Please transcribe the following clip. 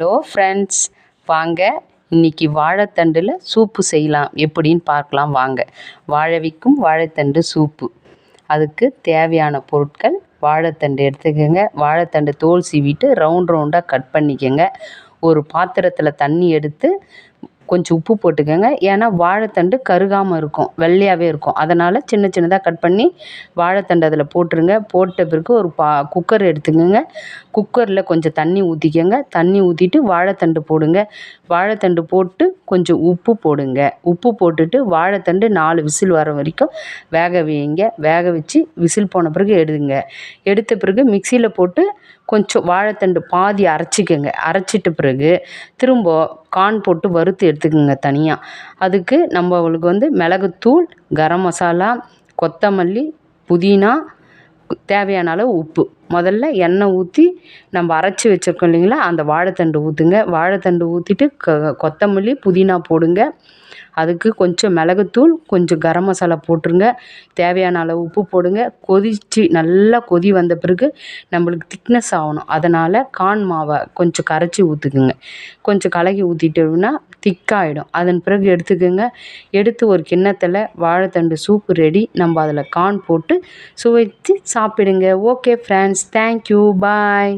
Hello friends, வாங்க இன்றைக்கி வாழைத்தண்டில் soup செய்யலாம் எப்படின்னு பார்க்கலாம் வாங்க. வாழவிக்கும் வாழைத்தண்டு சூப்பு. அதுக்கு தேவையான பொருட்கள்: வாழைத்தண்டு எடுத்துக்கோங்க. வாழைத்தண்டு தோல் சீவிட்டு ரவுண்டாக கட் பண்ணிக்கோங்க. ஒரு பாத்திரத்தில் தண்ணி எடுத்து கொஞ்சம் உப்பு போட்டுக்கோங்க. ஏன்னா வாழைத்தண்டு கருகாமல் இருக்கும், வெள்ளையாகவே இருக்கும். அதனால் சின்ன சின்னதாக கட் பண்ணி வாழைத்தண்டு அதில் போட்டுருங்க. போட்ட பிறகு ஒரு குக்கர் எடுத்துக்கோங்க. குக்கரில் கொஞ்சம் தண்ணி ஊற்றிக்கோங்க. தண்ணி ஊற்றிட்டு வாழைத்தண்டு போடுங்க. வாழைத்தண்டு போட்டு கொஞ்சம் உப்பு போடுங்க. உப்பு போட்டுட்டு வாழைத்தண்டு 4 விசில் வர வரைக்கும் வேக வைங்க. வேக வச்சு விசில் போன பிறகு எடுங்க. எடுத்த பிறகு மிக்சியில் போட்டு கொஞ்சம் வாழைத்தண்டு பாதி அரைச்சிக்கோங்க. அரைச்சிட்ட பிறகு திரும்ப கார்ன் போட்டு வறுத்து எடுத்துக்கோங்க தனியாக. அதுக்கு நம்மளுக்கு மிளகுத்தூள், கரம் மசாலா, கொத்தமல்லி, புதினா, தேவையான அளவு உப்பு. முதல்ல எண்ணெய் ஊற்றி நம்ம அரைச்சி வச்சுருக்கோம் இல்லைங்களா, அந்த வாழைத்தண்டு ஊற்றுங்க. வாழைத்தண்டு ஊற்றிட்டு கொத்தமல்லி, புதினா போடுங்க. அதுக்கு கொஞ்சம் மிளகுத்தூள், கொஞ்சம் கரம் மசாலா போட்டுருங்க. தேவையான அளவு உப்பு போடுங்க. நல்லா கொதி வந்த பிறகு நம்மளுக்கு திக்னஸ் ஆகணும். அதனால் கார்ன் மாவை கொஞ்சம் கரைச்சி ஊற்றுக்குங்க. கொஞ்சம் கலக்கி ஊற்றிட்டோம்னா திக்காகிடும். அதன் பிறகு எடுத்துக்கோங்க. எடுத்து ஒரு கிண்ணத்தில் வாழைத்தண்டு சூப்பு ரெடி. நம்ம அதில் கார்ன் போட்டு சுவைத்து சாப்பிடுங்க. ஓகே ஃப்ரெண்ட்ஸ், தேங்க்யூ, பாய்.